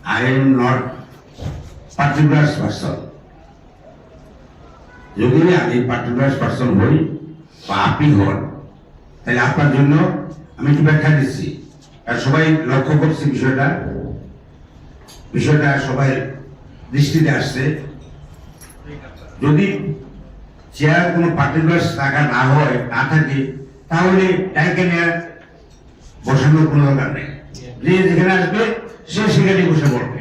I am not particular person. যদি আমি particular person হই বা আপনি হন, তাহলে আপনার জন্য আমি একটু ব্যাখ্যা দিচ্ছি। আর সবাই লক্ষ্য করছে বিষয়টা সবাই দৃষ্টিতে আসছে। যদি চেয়ার কোনো পার্টিকুলার টাকা না হয়, না থাকে, তাহলে টাইকে নিয়ে বসানোর কোনো দরকার নেই। যে যেখানে আসবে সে সেখানে বসে পড়বে,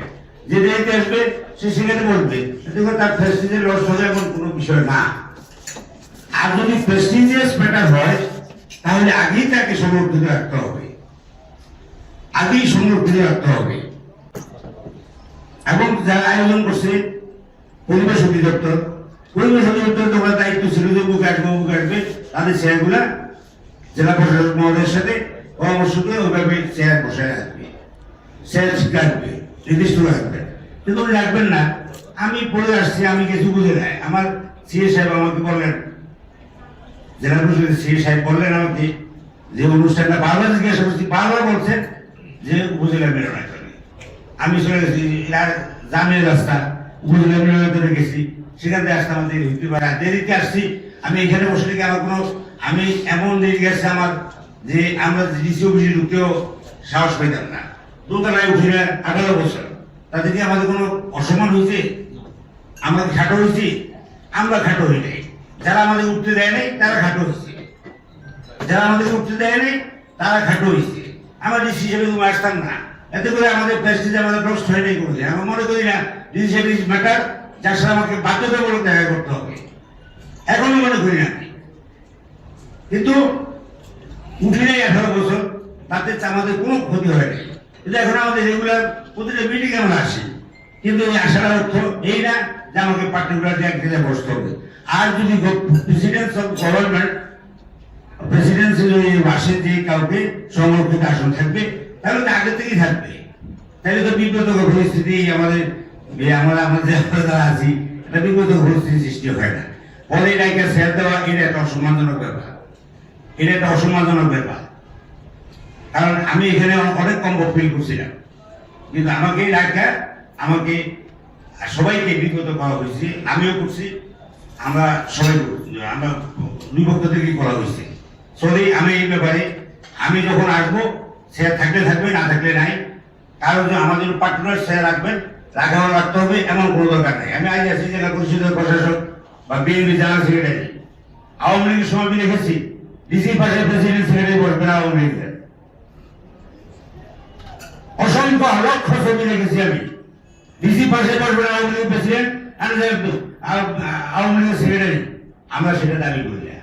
যে দেখতে আসবে সে সেখানে বলবে। দেখুন, তার প্রেস্টিজের লস হবে এমন কোনো বিষয় না। আর যদি প্রেস্টিজিয়াস ম্যাটার হয়, তাহলে আগেই তাকে সংরক্ষিত রাখতে হবে, এবং যারা আয়োজন করছে পরিবেশ অধিদপ্তর তোমার দায়িত্ব ছিল যে বুক আসবে তাদের চেয়ারগুলা জেলা প্রশাসক মহোদয়ের সাথে পরামর্শ করে ওইভাবে চেয়ার বসায় রাখবে, চেয়ার ঠিক রাখবে, নির্দিষ্ট রাখবে। কিন্তু উনি রাখবেন না। আমি পড়ে আসছি, আমি কিছু বুঝে নাই। আমার সিএ সাহেব আমাকে বললেন, জেলা পরিষদের সিএ সাহেব বললেন আমাকে যে অনুষ্ঠানটা বারবার জিজ্ঞাসা করছি, বারবার বলছেন যে উপজেলা মিলনায়তনে। আমি চলে গেছি জামিনের রাস্তা, উপজেলা মিলনায়তনে গেছি, সেখান থেকে আসতে আমার দেরি হইতে পারে। দেরিতে আসছি, আমি এখানে বসে থেকে আমার কোনো, আমি এমন দেরি গেছে আমার যে আমরা ডিসি অফিসে ঢুকতেও সাহস পাইতাম না। দোতলায় উঠি না 18 বছর। তাতে কি আমাদের কোনো অসম্মান হয়েছে? আমরা খাটো হয়েছি? আমরা খাটো হই নাই। যারা আমাদের উঠতে দেয় নাই তারা খাটো হয়েছে, যারা আমাদের উঠতে দেয় নাই তারা খাটো হয়েছে। আমরা ডিসি হিসেবে তুমি আসতাম না, এতে করে আমাদের প্রেস্টিজ আমাদের নষ্ট হয় নাই করেছে। আমরা মনে করি না ডিসি হিসেবে ম্যাটার যার সাথে আমাকে বাধ্যতামূলক দেখা করতে হবে, এখনই মনে করি না। কিন্তু উঠি নাই 18 বছর, তাতে আমাদের কোনো ক্ষতি হয়নি। কিন্তু এখন আমাদের রেগুলার প্রতিটা মিটিং আমরা আসি, কিন্তু এই আসার অর্থ এই না যে আমাকে পার্টিকুলার এক জায়গায় বসতে হবে। আর যদি প্রেসিডেন্ট অফ গভর্নমেন্ট, প্রেসিডেন্সি যদি বাসে যে কাউকে সংরক্ষিত আসন থাকবে, তাহলে তো আগে থেকেই থাকবে। তাহলে তো বিব্রতকর পরিস্থিতি আমাদের যারা আছি, এটা বিব্রতকর পরিস্থিতি সৃষ্টি হয় না। পরে এটাকে শেয়ার দেওয়া, এটা একটা অসম্মানজনক ব্যাপার। কারণ আমি এখানে অনেক কমফোর্ট ফিল করছিলাম, কিন্তু আমাকে আমাকে সবাইকে বিব্রত করা হয়েছে। আমিও করছি, আমরা সবাই করছি, আমরা বিভক্ত থেকে করা হয়েছে। সরি, আমি এই ব্যাপারে আমি যখন আসবো, শেয়ার থাকলে থাকবে, না থাকলে নাই। কারণ আমাদের পার্টিকুলার শেয়ার রাখতে হবে এমন কোনো দরকার নেই। আমি আজ আছি জেলা পরিষদের প্রশাসক বা বিএনপি জেনারেল সেক্রেটারি। আওয়ামী লীগের সময় আমি রেখেছি ডিসি পাশে প্রেসিডেন্ট সেক্রেটারি বসবেন আওয়ামী লীগের। অসংখ্য লক্ষ ছবি রেখেছি আমি। ডিসি পাশে বসবেন আওয়ামী লীগ প্রেসিডেন্ট, আওয়ামী লীগের সেক্রেটারি। আমরা সেটা দাবি করি না।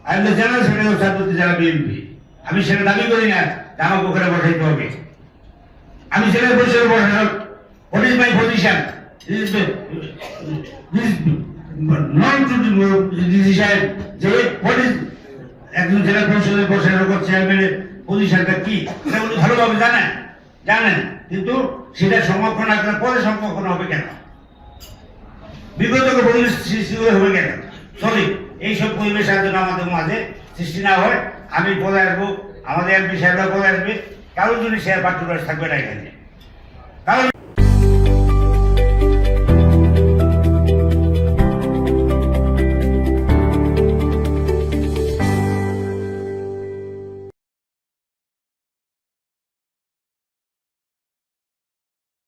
আমি তো জেনারেল সেক্রেটারি ছাত্রদের যারা বিএনপি, আমি সেটা দাবি করি না যে আমাকে ওখানে বসাইতে হবে। আমি জেলা পরিষদের প্রশাসক। What is my position? Not to decision যে what is একজন জেলা পরিষদের প্রশাসক চেয়ারম্যানের পজিশনটা কি, এটা উনি ভালোভাবে জানেন, কিন্তু সেটা সংরক্ষণ রাখার পরে সংরক্ষণ হবে কেন? বিগতকে পরিবেশ সৃষ্টি হবে কেন? সরি, এইসব পরিবেশ যেন আমাদের মাঝে সৃষ্টি না হয়। আমি পরে আসবো, আমাদের এমপি সাহেবরা পরে আসবে, কারোর জন্য শেয়ার পার্টিকুলার থাকবে না এখানে। কারণ